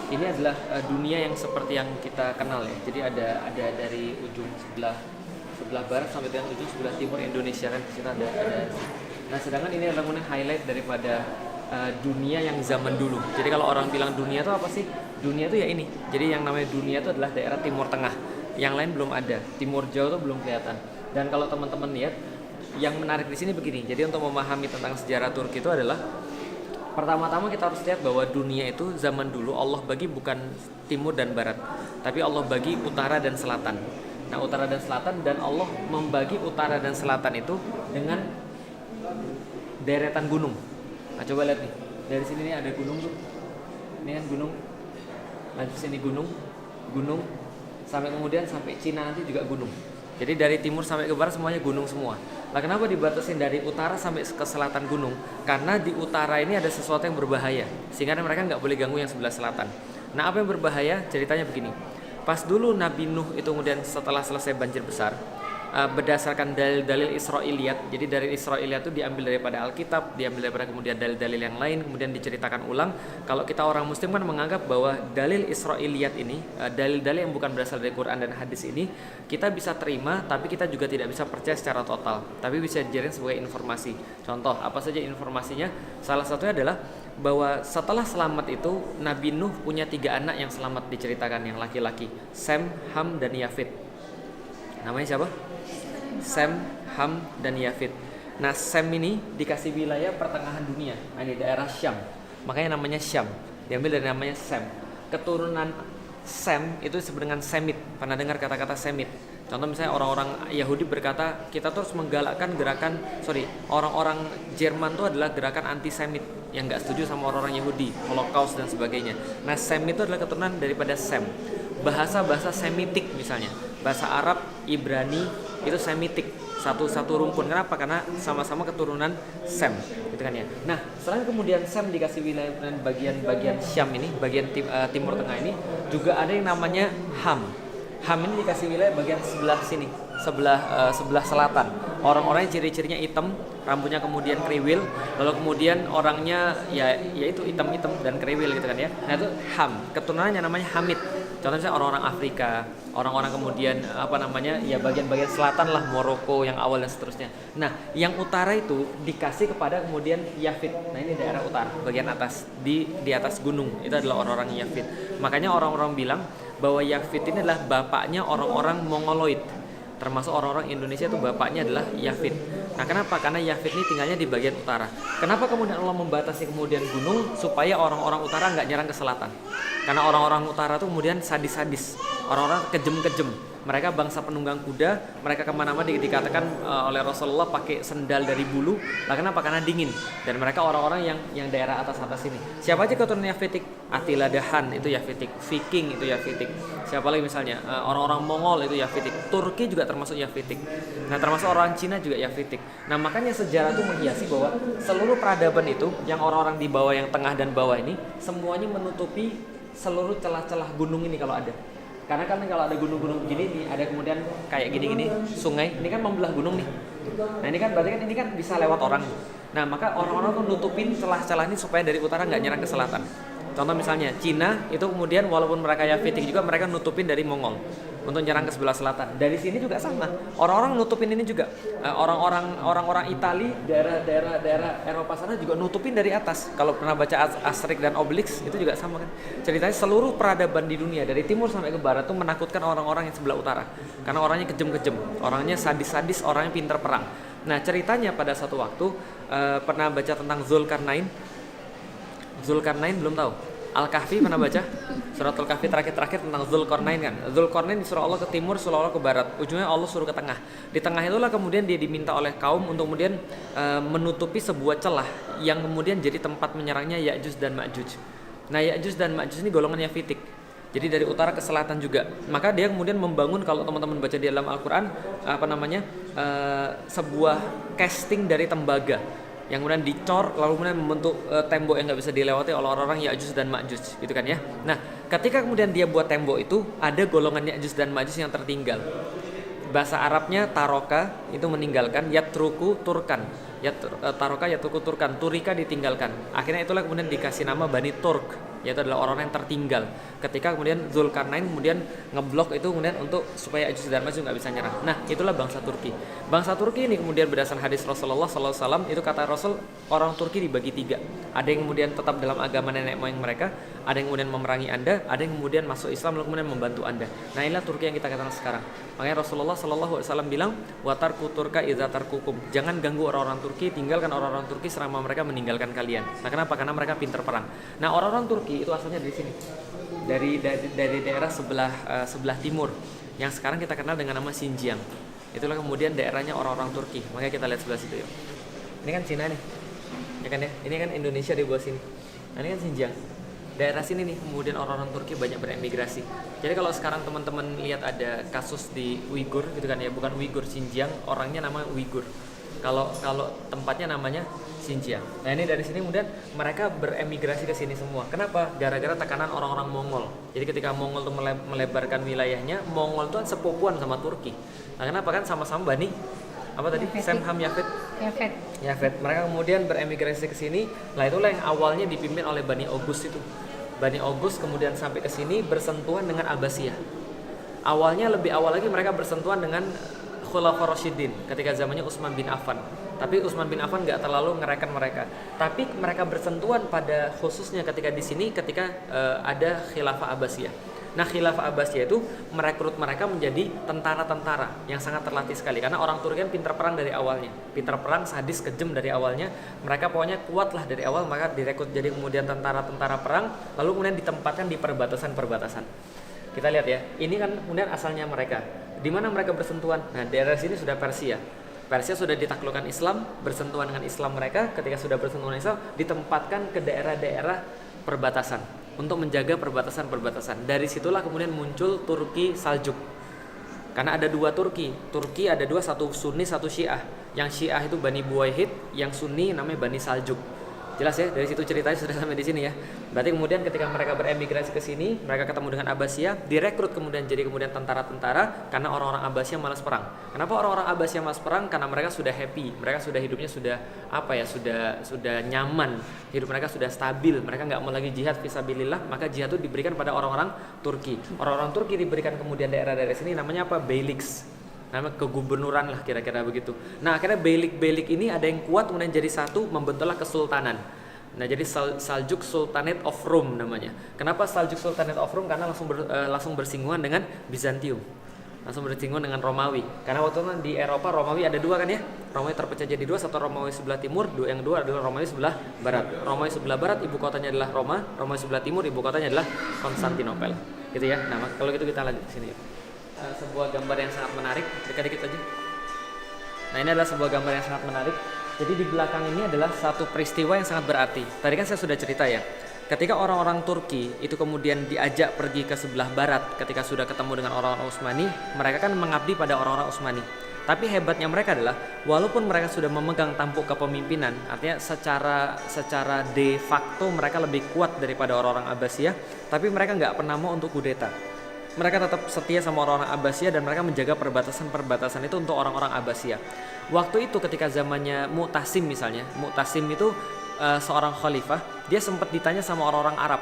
Ini adalah dunia yang seperti yang kita kenal ya. Jadi ada dari ujung sebelah barat sampai dengan ujung sebelah timur Indonesia kan. Di situ ada. Nah, sedangkan ini adalah kemudian highlight daripada dunia yang zaman dulu. Jadi kalau orang bilang dunia itu apa sih? Dunia itu ya ini. Jadi yang namanya dunia itu adalah daerah Timur Tengah. Yang lain belum ada. Timur Jauh itu belum kelihatan. Dan kalau teman-teman lihat, yang menarik di sini begini. Jadi untuk memahami tentang sejarah Turki itu adalah pertama-tama kita harus lihat bahwa dunia itu zaman dulu Allah bagi bukan timur dan barat, tapi Allah bagi utara dan selatan. Nah, utara dan selatan, dan Allah membagi utara dan selatan itu dengan deretan gunung. Nah, coba lihat nih. Dari sini nih ada gunung tuh. Ini kan gunung. Lanjut sini gunung, sampai kemudian sampai Cina nanti juga gunung. Jadi dari timur sampai ke barat semuanya gunung semua. Lah kenapa dibatasin dari utara sampai ke selatan gunung? Karena di utara ini ada sesuatu yang berbahaya, sehingga mereka nggak boleh ganggu yang sebelah selatan. Nah, apa yang berbahaya? Ceritanya begini. Pas dulu Nabi Nuh itu kemudian setelah selesai banjir besar, berdasarkan dalil-dalil Israiliyat. Jadi dari Israiliyat itu diambil daripada Alkitab, diambil daripada kemudian dalil-dalil yang lain, kemudian diceritakan ulang. Kalau kita orang Muslim kan menganggap bahwa dalil Israiliyat ini, dalil-dalil yang bukan berasal dari Quran dan hadis ini, kita bisa terima, tapi kita juga tidak bisa percaya secara total. Tapi bisa dijadikan sebagai informasi. Contoh, apa saja informasinya? Salah satunya adalah bahwa setelah selamat itu Nabi Nuh punya 3 anak yang selamat diceritakan, yang laki-laki, Sem, Ham, dan Yafid. Namanya siapa? Sem, Ham, dan Yafid. Nah, Sem ini dikasih wilayah pertengahan dunia. Nah, ini daerah Syam. Makanya namanya Syam. Diambil dari namanya Sem. Keturunan Sem itu disebut dengan Semit. Pernah dengar kata-kata Semit? Contoh misalnya orang-orang Yahudi berkata, kita terus menggalakkan orang-orang Jerman itu adalah gerakan anti-Semit yang nggak setuju sama orang-orang Yahudi, Holocaust dan sebagainya. Nah, Sem itu adalah keturunan daripada Sem. Bahasa-bahasa Semitik misalnya, bahasa Arab, Ibrani itu Semitik, satu rumpun. Kenapa? Karena sama-sama keturunan Sem, gitu kan ya. Nah, selain kemudian Sem dikasih wilayah dan bagian Syam ini, bagian timur tengah ini, juga ada yang namanya Ham. Ham ini dikasih wilayah bagian sebelah sini, sebelah selatan. Orang-orangnya ciri-cirinya hitam, rambutnya kemudian kriwil, lalu kemudian orangnya yaitu hitam-hitam dan kriwil gitu kan ya. Nah, itu Ham. Keturunannya namanya Hamid. Contohnya orang-orang Afrika, orang-orang kemudian bagian-bagian selatan lah, Maroko yang awal dan seterusnya. Nah, yang utara itu dikasih kepada kemudian Yafid. Nah, ini daerah utara, bagian atas di atas gunung. Itu adalah orang-orang Yafid. Makanya orang-orang bilang bahwa Yafid ini adalah bapaknya orang-orang Mongoloid. Termasuk orang-orang Indonesia itu bapaknya adalah Yafid. Nah, kenapa? Karena Yafid ini tinggalnya di bagian utara. Kenapa kemudian Allah membatasi kemudian gunung supaya orang-orang utara nggak nyerang ke selatan? Karena orang-orang utara itu kemudian sadis-sadis, orang-orang kejem-kejem. Mereka bangsa penunggang kuda, mereka kemana-mana dikatakan oleh Rasulullah pakai sendal dari bulu. Lah kenapa? Karena dingin. Dan mereka orang-orang yang daerah atas-atas ini. Siapa aja keturunan Yafitik? Attila Dahan itu Yafitik, Viking itu Yafitik. Siapa lagi misalnya? Orang-orang Mongol itu Yafitik. Turki juga termasuk Yafitik. Nah, termasuk orang Cina juga Yafitik. Nah, makanya sejarah itu menghiasi bahwa seluruh peradaban itu, yang orang-orang di bawah, yang tengah dan bawah ini, semuanya menutupi seluruh celah-celah gunung ini kalau ada. Karena kan kalau ada gunung-gunung begini nih, ada kemudian kayak gini-gini sungai, ini kan membelah gunung nih. Nah, ini kan berarti kan ini kan bisa lewat orang. Nah, maka orang-orang tuh nutupin celah-celah ini supaya dari utara nggak nyerang ke selatan. Contoh misalnya Cina itu kemudian walaupun mereka Yafitik juga, mereka nutupin dari Mongol untuk nyerang ke sebelah selatan. Dari sini juga sama. Orang-orang nutupin ini juga. Orang-orang Itali, daerah Eropa sana juga nutupin dari atas. Kalau pernah baca Asterix dan Obelix itu juga sama kan. Ceritanya seluruh peradaban di dunia dari timur sampai ke barat itu menakutkan orang-orang yang sebelah utara. Karena orangnya kejem-kejem, orangnya sadis-sadis, orangnya pintar perang. Nah, ceritanya pada satu waktu pernah baca tentang Zulkarnain belum tahu? Al-Kahfi pernah baca? Surat Al-Kahfi terakhir tentang Zulkarnain kan. Zulkarnain disuruh Allah ke timur, suruh Allah ke barat. Ujungnya Allah suruh ke tengah. Di tengah itulah kemudian dia diminta oleh kaum untuk kemudian menutupi sebuah celah yang kemudian jadi tempat menyerangnya Ya'juj dan Ma'juj. Nah, Ya'juj dan Ma'juj ini golongan Yafitik. Jadi dari utara ke selatan juga. Maka dia kemudian membangun, kalau teman-teman baca di dalam Al-Quran, sebuah casting dari tembaga yang kemudian dicor lalu kemudian membentuk tembok yang nggak bisa dilewati oleh orang-orang Ya'juj dan Ma'juj, gitu kan ya. Nah, ketika kemudian dia buat tembok itu, ada golongan Ya'juj dan Ma'juj yang tertinggal. Bahasa Arabnya taroka itu meninggalkan, yatruku turkan, taroka yatruku turkan, turika ditinggalkan. Akhirnya itulah kemudian dikasih nama Bani Turk. yaitu adalah orang-orang yang tertinggal. Ketika kemudian Zulkarnain kemudian ngeblok itu kemudian untuk supaya Ya'juj dan Ma'juj nggak bisa nyerang. Nah, itulah bangsa Turki. Bangsa Turki ini kemudian berdasarkan hadis Rasulullah SAW, itu kata Rasul, orang Turki dibagi 3. Ada yang kemudian tetap dalam agama nenek moyang mereka, ada yang kemudian memerangi Anda, ada yang kemudian masuk Islam lalu kemudian membantu Anda. Nah, inilah Turki yang kita kenal sekarang. Makanya Rasulullah SAW bilang, watarku turka idza tarkukum. Jangan ganggu orang-orang Turki, tinggalkan orang-orang Turki selama mereka meninggalkan kalian. Nah, kenapa? Karena mereka pintar perang. Nah, orang-orang Turki itu asalnya dari sini. Dari daerah sebelah timur yang sekarang kita kenal dengan nama Xinjiang. Itulah kemudian daerahnya orang-orang Turki. Makanya kita lihat sebelah situ yuk. Ini kan Cina nih. Ya kan ya? Ini kan Indonesia di bawah sini. Nah, ini kan Xinjiang. Daerah sini nih kemudian orang-orang Turki banyak beremigrasi. Jadi kalau sekarang teman-teman lihat ada kasus di Uighur gitu kan ya, bukan Uighur, Xinjiang, orangnya nama Uighur. Kalau tempatnya namanya Xinjiang. Nah, ini dari sini kemudian mereka beremigrasi ke sini semua. Kenapa? Gara-gara tekanan orang-orang Mongol. Jadi ketika Mongol tuh melebarkan wilayahnya, Mongol tuh kan sepupuan sama Turki. Nah, kenapa? Kan sama-sama Bani apa tadi? Semham Yafet. Mereka kemudian beremigrasi ke sini. Nah, itulah yang awalnya dipimpin oleh Bani August itu. Bani August kemudian sampai ke sini bersentuhan dengan Abbasiyah. Awalnya lebih awal lagi mereka bersentuhan dengan Khulafaur Rasyidin ketika zamannya Utsman bin Affan. Tapi Utsman bin Affan nggak terlalu ngereken mereka. Tapi mereka bersentuhan pada khususnya ketika di sini ketika ada Khilafah Abbasiyah. Nah, Khilafah Abbasiyah itu merekrut mereka menjadi tentara-tentara yang sangat terlatih sekali. Karena orang Turki kan pintar perang dari awalnya. Pintar perang, sadis, kejam dari awalnya. Mereka pokoknya kuat lah dari awal, maka direkrut jadi kemudian tentara-tentara perang. Lalu kemudian ditempatkan di perbatasan-perbatasan. Kita lihat ya, ini kan kemudian asalnya mereka. Di mana mereka bersentuhan? Nah, daerah sini sudah Persia. Persia sudah ditaklukkan Islam, bersentuhan dengan Islam mereka. Ketika sudah bersentuhan dengan Islam, ditempatkan ke daerah-daerah perbatasan untuk menjaga perbatasan-perbatasan. Dari situlah kemudian muncul Turki Saljuk. Karena ada 2 Turki. Turki ada 2, satu Sunni, satu Syiah. Yang Syiah itu Bani Buwayhid, yang Sunni namanya Bani Saljuk. Jelas ya, dari situ ceritanya sudah sampai di sini ya. Berarti kemudian ketika mereka beremigrasi ke sini, mereka ketemu dengan Abbasiyah, direkrut kemudian jadi kemudian tentara-tentara karena orang-orang Abbasiyah malas perang. Kenapa orang-orang Abbasiyah malas perang? Karena mereka sudah happy, mereka sudah hidupnya sudah sudah nyaman, hidup mereka sudah stabil, mereka nggak mau lagi jihad fisabilillah, maka jihad itu diberikan pada orang-orang Turki. Orang-orang Turki diberikan kemudian daerah-daerah sini namanya apa? Beyliks. Nama kegubernuran lah kira-kira begitu. Nah, akhirnya beylik ini ada yang kuat kemudian jadi satu, membentuklah kesultanan. Nah, jadi Saljuk Sultanate of Rome namanya. Kenapa Saljuk Sultanate of Rome? Karena langsung bersinggungan dengan Bizantium. Langsung bersinggungan dengan Romawi. Karena waktu itu di Eropa Romawi ada 2 kan ya. Romawi terpecah jadi 2, satu Romawi sebelah timur, yang 2 adalah Romawi sebelah barat. Romawi sebelah barat ibu kotanya adalah Roma, Romawi sebelah timur ibu kotanya adalah Konstantinopel. Gitu ya. Nah, kalau gitu kita lanjut ke sini. Sebuah gambar yang sangat menarik, dikit-dikit aja. Nah, ini adalah sebuah gambar yang sangat menarik. Jadi di belakang ini adalah satu peristiwa yang sangat berarti. Tadi kan saya sudah cerita ya, ketika orang-orang Turki itu kemudian diajak pergi ke sebelah barat, ketika sudah ketemu dengan orang-orang Utsmani, mereka kan mengabdi pada orang-orang Utsmani. Tapi hebatnya mereka adalah, walaupun mereka sudah memegang tampuk kepemimpinan, artinya secara de facto mereka lebih kuat daripada orang-orang Abbasiyah, tapi mereka nggak pernah mau untuk kudeta. Mereka tetap setia sama orang-orang Abbasiyah dan mereka menjaga perbatasan-perbatasan itu untuk orang-orang Abbasiyah. Waktu itu ketika zamannya Mu'tasim misalnya, Mu'tasim itu seorang khalifah, dia sempat ditanya sama orang-orang Arab,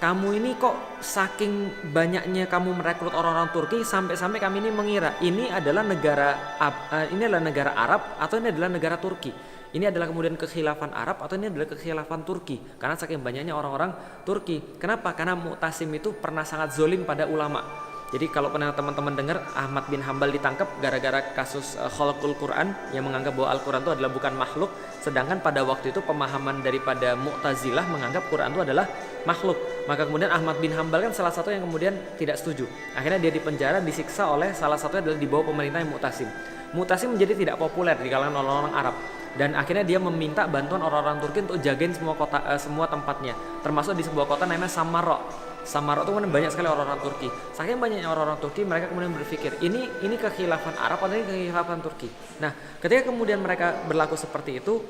kamu ini kok saking banyaknya kamu merekrut orang-orang Turki sampai-sampai kami ini mengira ini adalah negara Arab atau ini adalah negara Turki. Ini adalah kemudian kekhilafan Arab atau ini adalah kekhilafan Turki. Karena saking banyaknya orang-orang Turki. Kenapa? Karena Mu'tasim itu pernah sangat zolim pada ulama. Jadi kalau pernah teman-teman dengar Ahmad bin Hambal ditangkap gara-gara kasus khalqul Quran, yang menganggap bahwa Al-Quran itu adalah bukan makhluk. Sedangkan pada waktu itu pemahaman daripada Mu'tazilah menganggap Quran itu adalah makhluk. Maka kemudian Ahmad bin Hambal kan salah satu yang kemudian tidak setuju. Akhirnya dia dipenjara, disiksa oleh salah satunya adalah di bawah pemerintah Mu'tasim. Mu'tasim menjadi tidak populer di kalangan orang-orang Arab. Dan akhirnya dia meminta bantuan orang-orang Turki untuk jagain semua tempatnya, termasuk di sebuah kota namanya Samarra. Samarra itu kemudian banyak sekali orang-orang Turki. Saking banyaknya orang-orang Turki, mereka kemudian berpikir ini kekhilafan Arab atau ini kekhilafan Turki. Nah, ketika kemudian mereka berlaku seperti itu,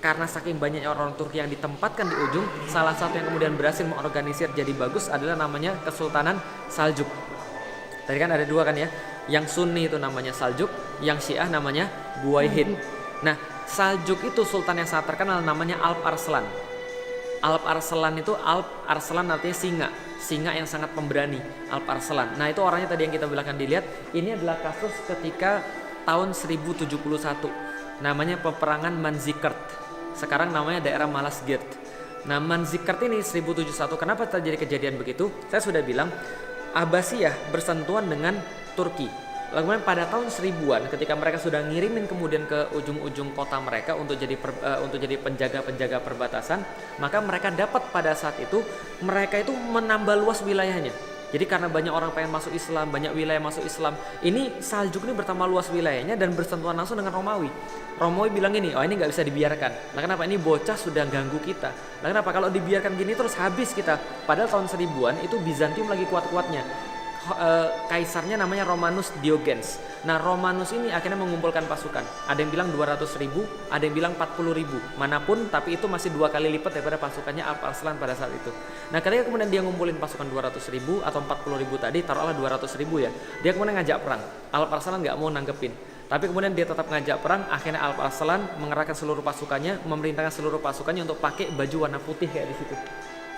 karena saking banyaknya orang Turki yang ditempatkan di ujung, salah satu yang kemudian berhasil mengorganisir jadi bagus adalah namanya Kesultanan Saljuk. Tadi kan ada 2 kan ya, yang Sunni itu namanya Saljuk, yang Syiah namanya Buwayhid. Nah, Saljuk itu sultan yang sangat terkenal namanya Alp Arslan. Alp Arslan itu, Alp Arslan artinya singa, singa yang sangat pemberani, Alp Arslan. Nah itu orangnya tadi yang kita belakang dilihat, ini adalah kasus ketika tahun 1071, namanya peperangan Manzikert, sekarang namanya daerah Malazgirt. Nah Manzikert ini 1071, kenapa terjadi kejadian begitu? Saya sudah bilang, Abbasiyah bersentuhan dengan Turki. Lalu kemudian pada tahun 1000-an ketika mereka sudah ngirimin kemudian ke ujung-ujung kota mereka untuk jadi penjaga-penjaga perbatasan, maka mereka dapat pada saat itu mereka itu menambah luas wilayahnya. Jadi karena banyak orang pengen masuk Islam, banyak wilayah masuk Islam, ini Saljuk ini bertambah luas wilayahnya dan bersentuhan langsung dengan Romawi. Romawi bilang ini, oh ini nggak bisa dibiarkan. Nah kenapa? Ini bocah sudah ganggu kita. Nah kenapa? Kalau dibiarkan gini terus habis kita. Padahal tahun 1000-an itu Bizantium lagi kuat-kuatnya. Kaisarnya namanya Romanus Diogenes. Nah Romanus ini akhirnya mengumpulkan pasukan. Ada yang bilang 200.000, ada yang bilang 40.000. Manapun, tapi itu masih 2 kali lipat daripada pasukannya Alp Arslan pada saat itu. Nah ketika kemudian dia ngumpulin pasukan 200.000 atau 40.000 tadi, taruhlah 200.000 ya. Dia kemudian ngajak perang. Alp Arslan nggak mau nanggepin. Tapi kemudian dia tetap ngajak perang. Akhirnya Alp Arslan mengerahkan seluruh pasukannya, memerintahkan seluruh pasukannya untuk pakai baju warna putih kayak di situ.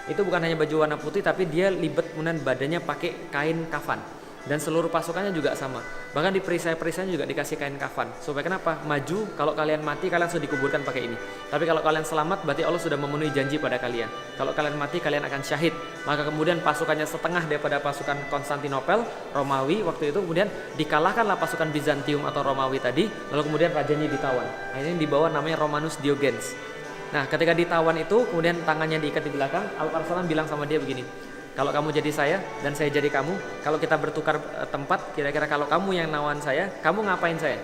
Itu bukan hanya baju warna putih, tapi dia libet kemudian badannya pakai kain kafan. Dan seluruh pasukannya juga sama. Bahkan di perisai-perisainya juga dikasih kain kafan. Supaya kenapa? Maju, kalau kalian mati kalian sudah dikuburkan pakai ini. Tapi kalau kalian selamat berarti Allah sudah memenuhi janji pada kalian. Kalau kalian mati kalian akan syahid. Maka kemudian pasukannya setengah daripada pasukan Konstantinopel, Romawi waktu itu, kemudian dikalahkanlah pasukan Bizantium atau Romawi tadi. Lalu kemudian rajanya ditawan. Nah, ini dibawa namanya Romanus Diogenes. Nah ketika ditawan itu kemudian tangannya diikat di belakang. Alp Arslan bilang sama dia begini, kalau kamu jadi saya dan saya jadi kamu, kalau kita bertukar tempat, kira-kira kalau kamu yang nawan saya, kamu ngapain saya?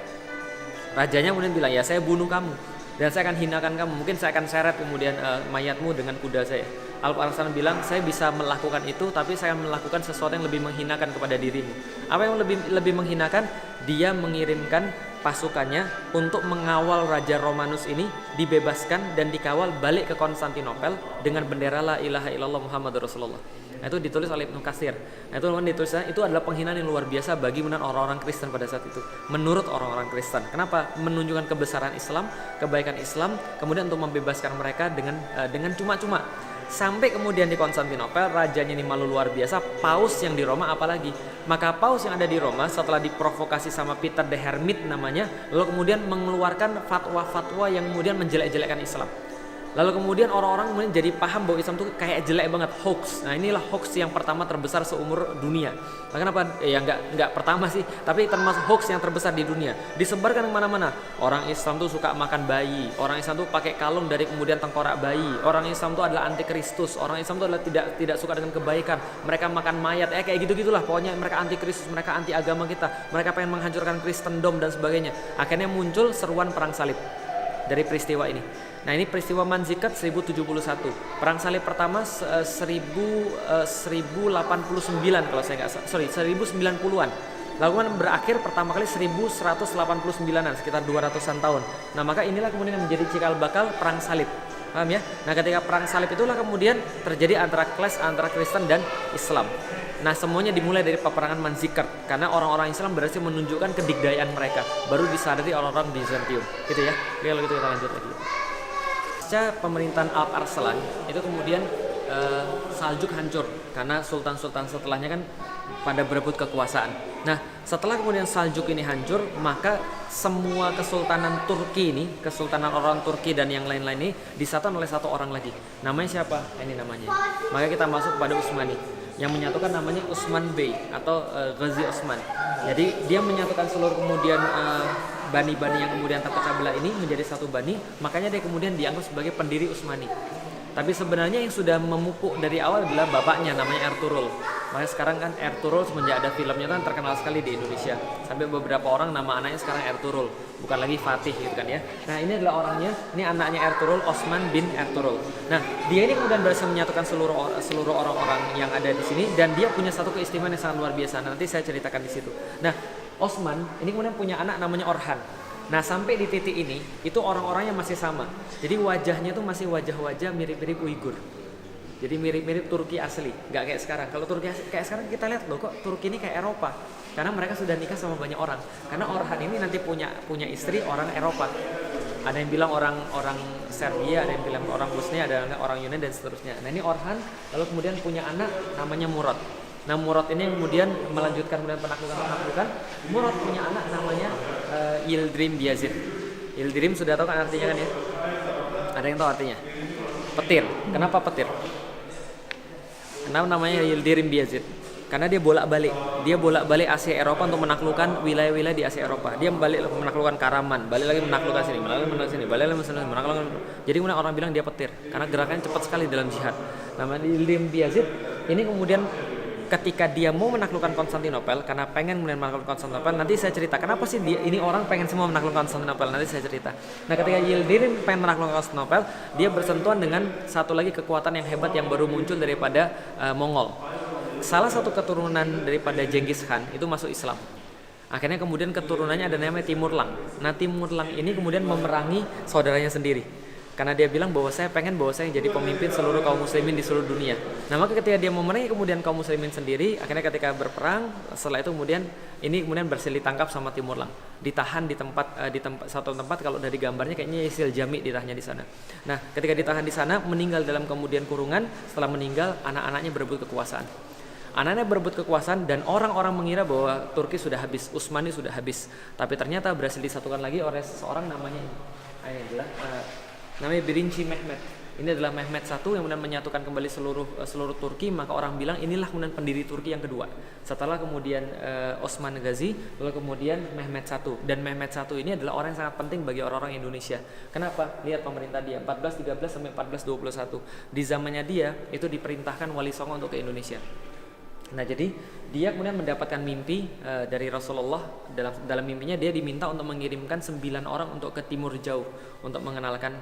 Rajanya kemudian bilang, ya saya bunuh kamu dan saya akan hinakan kamu, mungkin saya akan seret kemudian mayatmu dengan kuda saya. Alp Arslan bilang, saya bisa melakukan itu, tapi saya melakukan sesuatu yang lebih menghinakan kepada dirimu. Apa yang lebih menghinakan? Dia mengirimkan pasukannya untuk mengawal Raja Romanus ini dibebaskan dan dikawal balik ke Konstantinopel dengan bendera la ilaha illallah Muhammadur Rasulullah. Nah, itu ditulis oleh Ibnu Katsir. Nah, itu ditulisnya itu adalah penghinaan yang luar biasa bagi orang-orang Kristen pada saat itu. Menurut orang-orang Kristen. Kenapa? Menunjukkan kebesaran Islam, kebaikan Islam, kemudian untuk membebaskan mereka dengan cuma-cuma. Sampai kemudian di Konstantinopel rajanya ini malu luar biasa, paus yang di Roma apalagi. Maka paus yang ada di Roma setelah diprovokasi sama Peter the Hermit namanya, lalu kemudian mengeluarkan fatwa-fatwa yang kemudian menjelek-jelekkan Islam. Lalu kemudian orang-orang kemudian jadi paham bahwa Islam itu kayak jelek banget, hoax. Nah inilah hoax yang pertama terbesar seumur dunia. Nah, kenapa? Ya nggak pertama sih, tapi termasuk hoax yang terbesar di dunia. Disebarkan kemana-mana. Orang Islam tuh suka makan bayi. Orang Islam tuh pakai kalung dari kemudian tengkorak bayi. Orang Islam tuh adalah anti Kristus. Orang Islam tuh adalah tidak suka dengan kebaikan. Mereka makan mayat. Kayak gitu-gitulah. Pokoknya mereka anti Kristus, mereka anti agama kita. Mereka pengen menghancurkan Kristendom dan sebagainya. Akhirnya muncul seruan perang salib dari peristiwa ini. Nah ini peristiwa Manzikert 1071. Perang salib pertama 1089 kalau saya nggak salah. 1090-an. Lalu kemudian berakhir pertama kali 1189-an, sekitar 200-an tahun. Nah maka inilah kemudian menjadi cikal bakal perang salib. Paham ya? Nah ketika perang salib itulah kemudian terjadi antara clash antara Kristen dan Islam. Nah semuanya dimulai dari peperangan Manzikert karena orang-orang Islam berhasil menunjukkan kedigdayaan mereka, baru disadari orang-orang Bizantium. Gitu ya. Oke, kalau gitu kita lanjut lagi. Pasca pemerintahan Alp Arslan itu kemudian Saljuk hancur karena sultan-sultan setelahnya kan pada berebut kekuasaan. Nah setelah kemudian Saljuk ini hancur, maka semua kesultanan Turki ini, kesultanan orang Turki dan yang lain-lain ini disatukan oleh satu orang lagi. Namanya siapa? Ini namanya. Maka kita masuk pada Utsmani. Yang menyatukan namanya Utsman Bey atau Ghazi Utsman. Jadi dia menyatukan seluruh kemudian bani-bani yang kemudian terpecah belah ini menjadi satu bani, makanya dia kemudian dianggap sebagai pendiri Utsmani. Tapi sebenarnya yang sudah memupuk dari awal adalah bapaknya namanya Ertuğrul. Makanya sekarang kan Ertuğrul semenjak ada filmnya kan terkenal sekali di Indonesia. Sampai beberapa orang nama anaknya sekarang Ertuğrul, bukan lagi Fatih gitu kan ya. Nah ini adalah orangnya, ini anaknya Ertuğrul, Osman bin Ertuğrul. Nah dia ini kemudian berhasil menyatukan seluruh orang-orang yang ada di sini dan dia punya satu keistimewaan yang sangat luar biasa. Nanti saya ceritakan di situ. Nah Osman ini kemudian punya anak namanya Orhan. Nah sampai di titik ini itu orang-orangnya masih sama. Jadi wajahnya tuh masih wajah-wajah mirip-mirip Uighur. Jadi mirip-mirip Turki asli, nggak kayak sekarang. Kalau Turki kayak sekarang kita lihat loh kok Turki ini kayak Eropa. Karena mereka sudah nikah sama banyak orang. Karena Orhan ini nanti punya istri orang Eropa. Ada yang bilang orang Serbia, ada yang bilang orang Bosnia, ada yang orang Yunani dan seterusnya. Nah ini Orhan lalu kemudian punya anak namanya Murad. Nah Murad ini yang kemudian melanjutkan kemudian penaklukan. Murad punya anak namanya Yildirim Biyazid. Yildirim sudah tahu kan artinya kan ya? Ada yang tahu artinya? Petir. Kenapa petir? Kenapa namanya Yildirim Biyazid? Karena dia bolak-balik Asia Eropa untuk menaklukkan wilayah-wilayah di Asia Eropa. Dia balik menaklukkan Karaman, balik lagi menaklukkan sini, menaklukkan. Jadi kemudian orang bilang dia petir karena gerakannya cepat sekali dalam jihad. Namanya Yildirim Biyazid. Ini kemudian ketika dia mau menaklukkan Konstantinopel, karena pengen kemudian menaklukkan Konstantinopel, nanti saya cerita kenapa sih ini orang pengen semua menaklukkan Konstantinopel, nanti saya cerita. Nah ketika Yildirim pengen menaklukkan Konstantinopel, dia bersentuhan dengan satu lagi kekuatan yang hebat yang baru muncul daripada Mongol. Salah satu keturunan daripada Genghis Khan itu masuk Islam. Akhirnya kemudian keturunannya ada namanya Timurlang. Nah Timurlang ini kemudian memerangi saudaranya sendiri. Karena dia bilang bahwa saya jadi pemimpin seluruh kaum muslimin di seluruh dunia. Nah maka ketika dia memerangi kemudian kaum muslimin sendiri, akhirnya ketika berperang, setelah itu kemudian berhasil ditangkap sama Timurlang, ditahan di satu tempat. Kalau dari gambarnya kayaknya Isil Jami ditahannya di sana. Nah ketika ditahan di sana, meninggal dalam kemudian kurungan. Setelah meninggal, anak-anaknya berebut kekuasaan. Anaknya berebut kekuasaan dan orang-orang mengira bahwa Turki sudah habis, Utsmani sudah habis. Tapi ternyata berhasil disatukan lagi oleh seseorang namanya Birinci Mehmet. Ini adalah Mehmet I yang kemudian menyatukan kembali seluruh Turki. Maka orang bilang inilah kemudian pendiri Turki yang kedua. Setelah kemudian Osman Ghazi, lalu kemudian Mehmet I. Dan Mehmet I ini adalah orang yang sangat penting bagi orang-orang Indonesia. Kenapa? Lihat pemerintah dia 1413 sampai 1421. Di zamannya dia itu diperintahkan Wali Songo untuk ke Indonesia. Nah jadi dia kemudian mendapatkan mimpi dari Rasulullah. Dalam mimpinya dia diminta untuk mengirimkan 9 orang untuk ke timur jauh untuk mengenalkan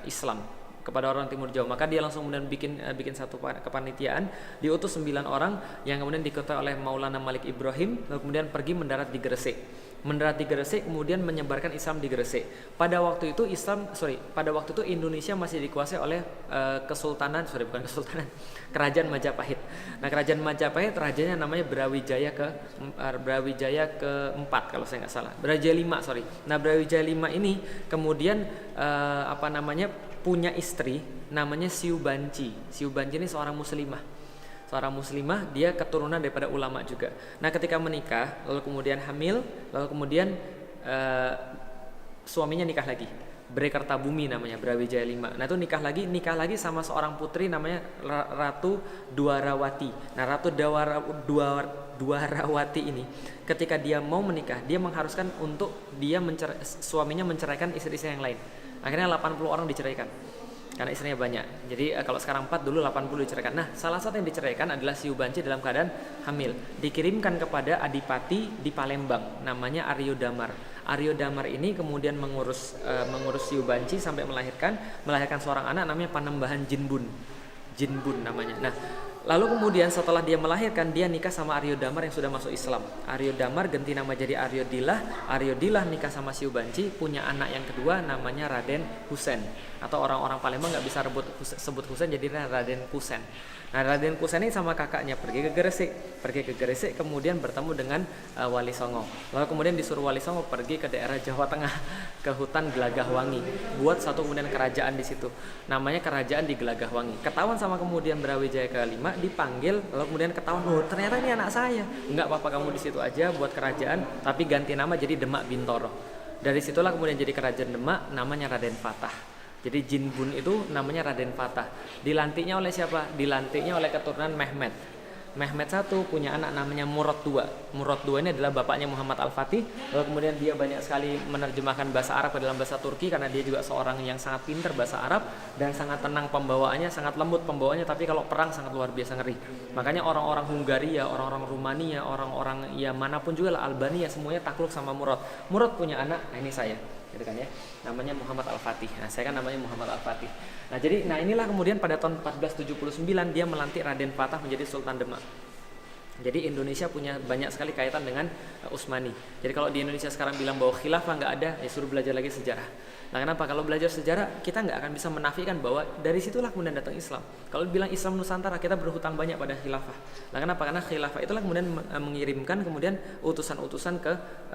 Islam kepada orang timur jauh. Maka dia langsung kemudian bikin satu kepanitiaan, diutus 9 orang yang kemudian diketuai oleh Maulana Malik Ibrahim, lalu kemudian pergi mendarat di Gresik, kemudian menyebarkan Islam di Gresik. Pada waktu itu Indonesia masih dikuasai oleh Kerajaan Majapahit. Nah, Kerajaan Majapahit rajanya namanya Brawijaya keempat kalau saya nggak salah. Brawijaya V. Nah, Brawijaya V ini kemudian punya istri namanya Siubanci. Siubanci ini seorang muslimah, dia keturunan daripada ulama juga. Nah ketika menikah, lalu kemudian hamil, lalu kemudian suaminya nikah lagi, Brekertabumi namanya, Brawijaya V. Nah itu nikah lagi sama seorang putri namanya Ratu Dwarawati. Nah Ratu Dwarawati ini ketika dia mau menikah, dia mengharuskan untuk suaminya menceraikan istri-istri yang lain. Akhirnya 80 orang diceraikan karena istrinya banyak. Jadi kalau sekarang 4, dulu 80 diceraikan. Nah, salah satu yang diceraikan adalah Siubanci dalam keadaan hamil. Dikirimkan kepada adipati di Palembang, namanya Aryo Damar. Aryo Damar ini kemudian mengurus Siubanci sampai melahirkan seorang anak namanya Panembahan Jinbun namanya. Nah, lalu kemudian setelah dia melahirkan, dia nikah sama Aryo Damar yang sudah masuk Islam. Aryo Damar ganti nama jadi Aryo Dilah nikah sama Siubanci, punya anak yang kedua namanya Raden Husein. Atau orang-orang Palembang nggak bisa sebut Husein, jadi Raden Kusen. Nah Raden Kusen ini sama kakaknya pergi ke Gresik, kemudian bertemu dengan Wali Songo. Lalu kemudian disuruh Wali Songo pergi ke daerah Jawa Tengah, ke hutan Gelagahwangi, buat satu kemudian kerajaan di situ, namanya Kerajaan di Gelagahwangi. Ketahuan sama kemudian Brawijaya ke-5, dipanggil, lalu kemudian ketahuan, ternyata ini anak saya. Enggak apa-apa, kamu di situ aja buat kerajaan, tapi ganti nama jadi Demak Bintoro. Dari situlah kemudian jadi kerajaan Demak, namanya Raden Fatah. Jadi Jinbun itu namanya Raden Fatah. Dilantiknya oleh siapa? Dilantiknya oleh keturunan Mehmet. Mehmet I punya anak namanya Murad II. Murad II ini adalah bapaknya Muhammad Al-Fatih. Lalu kemudian dia banyak sekali menerjemahkan bahasa Arab ke dalam bahasa Turki karena dia juga seorang yang sangat pintar bahasa Arab dan sangat tenang pembawaannya, sangat lembut pembawaannya, tapi kalau perang sangat luar biasa ngeri. Makanya orang-orang Hungaria, orang-orang Rumania, orang-orang ya manapun juga lah, Albania, semuanya takluk sama Murad. Murad punya anak, nah ini saya, gitu kan ya, namanya Muhammad Al-Fatih. Nah saya kan namanya Muhammad Al-Fatih. Nah inilah kemudian pada tahun 1479 dia melantik Raden Fatah menjadi Sultan Demak. Jadi Indonesia punya banyak sekali kaitan dengan Utsmani. Jadi kalau di Indonesia sekarang bilang bahwa khilafah nggak ada, ya suruh belajar lagi sejarah. Nah kenapa? Kalau belajar sejarah kita nggak akan bisa menafikan bahwa dari situlah kemudian datang Islam. Kalau bilang Islam Nusantara, kita berhutang banyak pada khilafah. Nah kenapa? Karena khilafah itulah kemudian mengirimkan kemudian utusan-utusan ke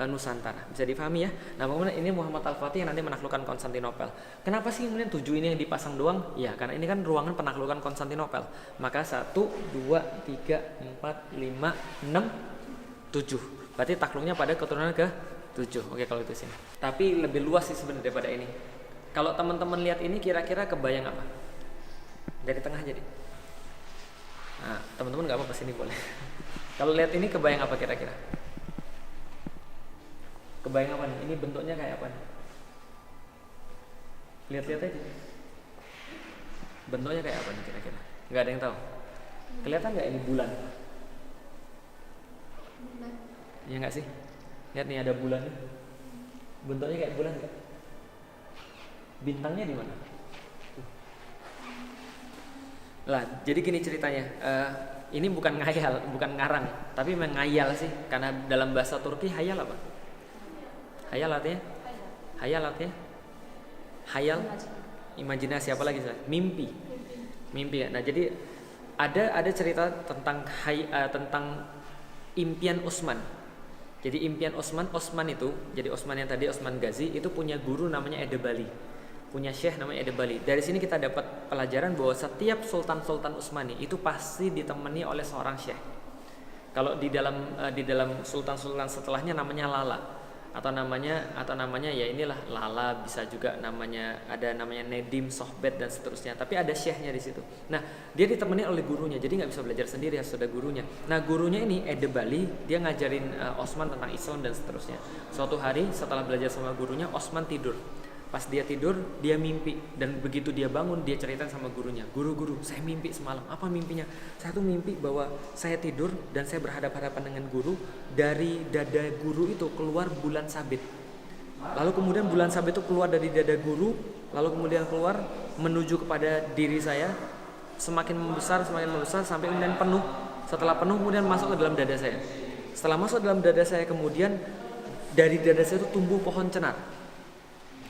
Nusantara. Bisa difahami ya? Nah kemudian ini Muhammad Al-Fatih yang nanti menaklukkan Konstantinopel. Kenapa sih kemudian 7 ini yang dipasang doang? Ya karena ini kan ruangan penaklukan Konstantinopel. Maka 1, 2, 3, 4, 5, 6, 7. Berarti takluknya pada keturunan ke 7. Oke kalau itu sih. Tapi lebih luas sih sebenarnya daripada ini. Kalau teman-teman lihat ini kira-kira kebayang apa? Dari tengah jadi. Nah, teman-teman nggak apa-apa sini boleh. Kalau lihat ini kebayang apa kira-kira? Kebayang apa nih? Ini bentuknya kayak apa nih? Lihat-lihat aja. Bentuknya kayak apa nih kira-kira? Nggak ada yang tahu. Kelihatan nggak ini bulan? Iya nggak sih? Lihat nih ada bulannya. Bentuknya kayak bulan nggak? Bintangnya di mana? Lah, jadi gini ceritanya. Ini bukan ngayal, bukan ngarang, tapi mengayal sih. Karena dalam bahasa Turki hayal apa? Hayal artinya? Hayal artinya? Hayal, imajinasi, apa lagi? Mimpi. Mimpi ya. Nah, jadi ada cerita tentang tentang impian Utsman. Jadi impian Utsman itu, jadi Utsman yang tadi Utsman Ghazi itu punya guru namanya Edebali. Punya syekh namanya Edebali. Dari sini kita dapat pelajaran bahwa setiap sultan-sultan Utsmani itu pasti ditemani oleh seorang syekh. Kalau di dalam sultan-sultan setelahnya namanya Lala. Atau namanya ya inilah Lala, bisa juga namanya Nedim, Sohbet dan seterusnya. Tapi ada syekhnya di situ. Nah, dia ditemani oleh gurunya, jadi nggak bisa belajar sendiri, harus ada gurunya. Nah, gurunya ini Edebali, dia ngajarin Utsman tentang Islam dan seterusnya. Suatu hari setelah belajar sama gurunya, Utsman tidur. Pas dia tidur, dia mimpi, dan begitu dia bangun, dia cerita sama gurunya, guru, saya mimpi semalam. Apa mimpinya? Saya tuh mimpi bahwa saya tidur dan saya berhadapan-hadapan dengan guru. Dari dada guru itu keluar bulan sabit. Lalu kemudian bulan sabit itu keluar dari dada guru, lalu kemudian keluar menuju kepada diri saya, semakin membesar sampai kemudian penuh. Setelah penuh kemudian masuk ke dalam dada saya. Setelah masuk dalam dada saya, kemudian dari dada saya itu tumbuh pohon cenar.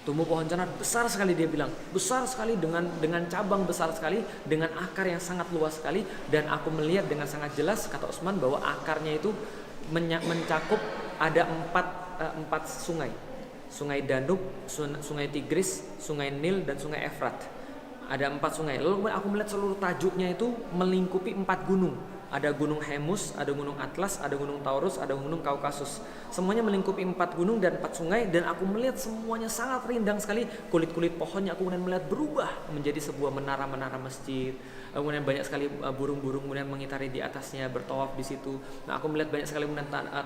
Tumbuh pohon cenar besar sekali, dia bilang besar sekali, dengan cabang besar sekali, dengan akar yang sangat luas sekali, dan aku melihat dengan sangat jelas, kata Utsman, bahwa akarnya itu mencakup ada empat sungai Danub, sungai Tigris, sungai Nil, dan sungai Efrat. Ada 4 sungai. Lalu aku melihat seluruh tajuknya itu melingkupi 4 gunung. Ada gunung Hemus, ada gunung Atlas, ada gunung Taurus, ada gunung Kaukasus. Semuanya melingkupi 4 gunung dan 4 sungai, dan aku melihat semuanya sangat rindang sekali. Kulit-kulit pohonnya aku kemudian melihat berubah menjadi sebuah menara-menara masjid. Kemudian banyak sekali burung-burung kemudian mengitari di atasnya, bertawaf di situ. Nah, aku melihat banyak sekali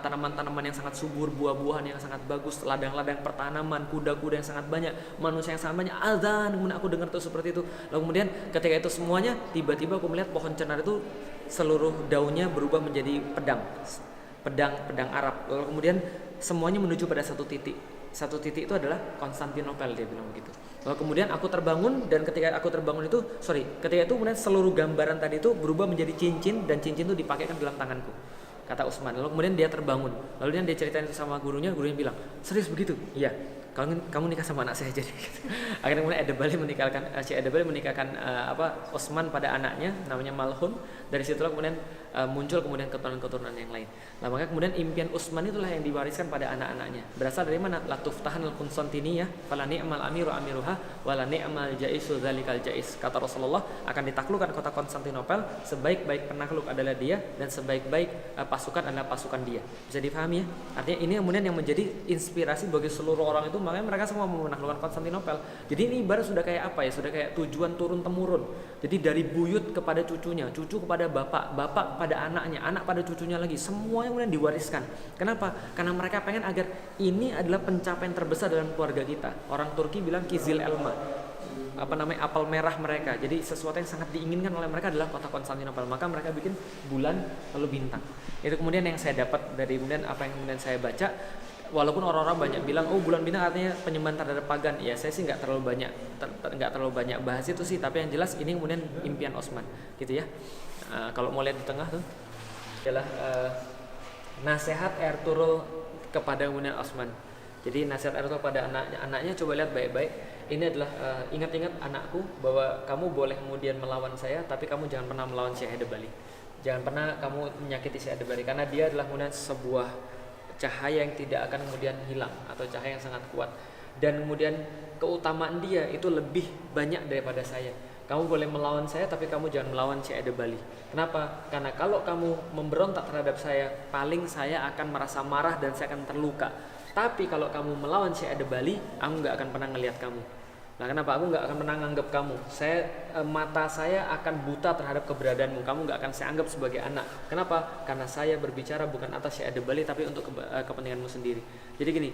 tanaman-tanaman yang sangat subur, buah-buahan yang sangat bagus, ladang-ladang pertanaman, kuda-kuda yang sangat banyak, manusia yang sangat banyak. Azan, kemudian aku dengar tuh seperti itu. Lalu kemudian ketika itu semuanya, tiba-tiba aku melihat pohon cenar itu seluruh daunnya berubah menjadi pedang Arab. Lalu kemudian semuanya menuju pada satu titik. Satu titik itu adalah Konstantinopel, dia bilang begitu. Lalu kemudian aku terbangun, dan ketika aku terbangun itu, ketika itu kemudian seluruh gambaran tadi itu berubah menjadi cincin, dan cincin itu dipakaikan dalam tanganku, kata Utsman. Lalu kemudian dia terbangun. Lalu dia ceritain itu sama gurunya bilang, serius begitu? Iya. Kamu nikah sama anak saya jadi. Akhirnya kemudian Edebali menikahkan Utsman pada anaknya namanya Malhun. Dari situlah kemudian muncul kemudian keturunan-keturunan yang lain. Nah, maka kemudian impian Utsman itulah yang diwariskan pada anak-anaknya. Berasal dari mana? La tuftahan al-Qunstantiniyah fala ni'mal amiru amiruha wala ni'mal jaisu dzalikal jais. Kata Rasulullah, akan ditaklukkan kota Konstantinopel, sebaik-baik penakluk adalah dia, dan sebaik-baik pasukan adalah pasukan dia. Bisa difahami ya? Artinya ini kemudian yang menjadi inspirasi bagi seluruh orang itu, makanya mereka semua mau menaklukkan Konstantinopel. Jadi ini ibarat sudah kayak apa ya? Sudah kayak tujuan turun temurun. Jadi dari buyut kepada cucunya, cucu kepada bapak, bapak kepada anaknya, anak pada cucunya lagi, semuanya kemudian diwariskan. Kenapa? Karena mereka pengen agar ini adalah pencapaian terbesar dalam keluarga kita. Orang Turki bilang kizil elma, apel merah mereka. Jadi sesuatu yang sangat diinginkan oleh mereka adalah kota Konstantinopel. Maka mereka bikin bulan lalu bintang. Itu kemudian yang saya dapat dari kemudian apa yang kemudian saya baca. Walaupun orang-orang banyak bilang, bulan bintang artinya penyembahan terhadap pagan. Ya, saya sih nggak terlalu banyak bahas itu sih. Tapi yang jelas ini kemudian impian Utsman, gitu ya. Kalau mau lihat di tengah tuh, adalah nasihat Ertuğrul kepada kemudian Osman. Jadi nasihat Ertuğrul pada anaknya coba lihat baik-baik. Ini adalah ingat-ingat anakku bahwa kamu boleh kemudian melawan saya, tapi kamu jangan pernah melawan Syekh Ade-Bali. Jangan pernah kamu menyakiti Syekh Ade-Bali karena dia adalah kemudian sebuah cahaya yang tidak akan kemudian hilang atau cahaya yang sangat kuat. Dan kemudian keutamaan dia itu lebih banyak daripada saya. Kamu boleh melawan saya tapi kamu jangan melawan Syekh Ade-Bali. Kenapa? Karena kalau kamu memberontak terhadap saya, paling saya akan merasa marah dan saya akan terluka. Tapi kalau kamu melawan Syekh Ade-Bali, aku nggak akan pernah ngelihat kamu. Nah, kenapa? Aku nggak akan pernah nganggap kamu. Mata saya akan buta terhadap keberadaanmu. Kamu nggak akan saya anggap sebagai anak. Kenapa? Karena saya berbicara bukan atas Syekh Ade-Bali tapi untuk kepentinganmu sendiri. Jadi gini,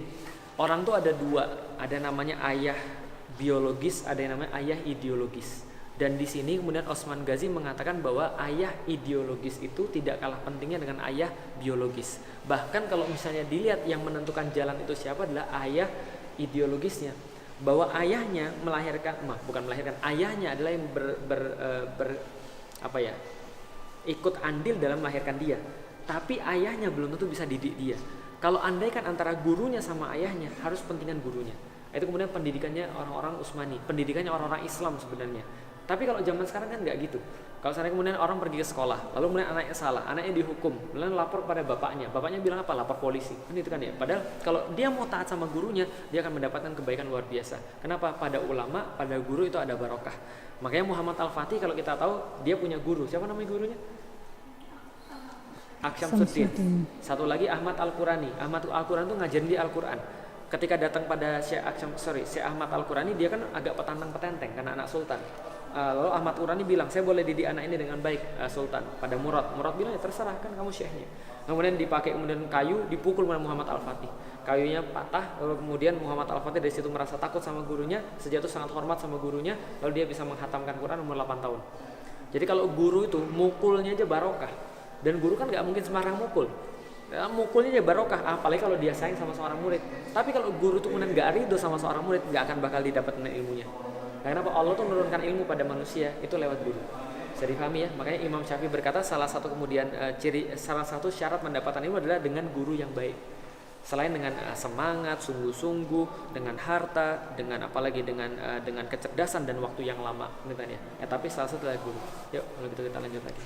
orang tuh ada dua. Ada namanya ayah biologis, ada yang namanya ayah ideologis. Dan di sini kemudian Osman Ghazi mengatakan bahwa ayah ideologis itu tidak kalah pentingnya dengan ayah biologis. Bahkan kalau misalnya dilihat yang menentukan jalan itu siapa adalah ayah ideologisnya. Bahwa ayahnya ayahnya adalah yang ikut andil dalam melahirkan dia. Tapi ayahnya belum tentu bisa didik dia. Kalau andaikan antara gurunya sama ayahnya, harus pentingan gurunya. Itu kemudian pendidikannya orang-orang Utsmani, pendidikannya orang-orang Islam sebenarnya. Tapi kalau zaman sekarang kan nggak gitu. Kalau sekarang kemudian orang pergi ke sekolah, lalu kemudian anaknya salah, anaknya dihukum, lalu lapor pada bapaknya bilang apa? Lapor polisi. Kan itu kan ya. Padahal kalau dia mau taat sama gurunya, dia akan mendapatkan kebaikan luar biasa. Kenapa? Pada ulama, pada guru itu ada barokah. Makanya Muhammad Al-Fatih kalau kita tahu dia punya guru. Siapa namanya gurunya? Aksyamsuddin. Satu lagi Ahmad Al-Qurani. Ahmad Al-Qurani itu ngajarin dia Al-Quran. Ketika datang pada Syekh Ahmad Al-Qurani, dia kan agak petantang-petenteng karena anak sultan. Lalu Ahmad Al-Qurani bilang, saya boleh didik anak ini dengan baik, Sultan. Pada Murad bilang, ya terserah, kan kamu syekhnya. Kemudian dipakai kemudian kayu, dipukul oleh Muhammad Al-Fatih. Kayunya patah, lalu kemudian Muhammad Al-Fatih dari situ merasa takut sama gurunya, sejak itu sangat hormat sama gurunya, lalu dia bisa menghatamkan Quran umur 8 tahun. Jadi kalau guru itu mukulnya aja barokah, dan guru kan nggak mungkin sembarang mukul. Mukulnya aja barokah, apalagi kalau dia sayang sama seorang murid. Tapi kalau guru itu kemudian nggak ridho sama seorang murid, nggak akan bakal didapatkan ilmunya. Karena apa? Allah tuh menurunkan ilmu pada manusia itu lewat guru. Bisa dipahami ya? Makanya Imam Syafi'i berkata salah satu syarat mendapatkan ilmu adalah dengan guru yang baik. Selain dengan semangat, sungguh-sungguh, dengan harta, dengan apalagi dengan kecerdasan dan waktu yang lama, gitu kan ya. Tapi salah satu adalah guru. Yuk, kalau gitu kita lanjut lagi.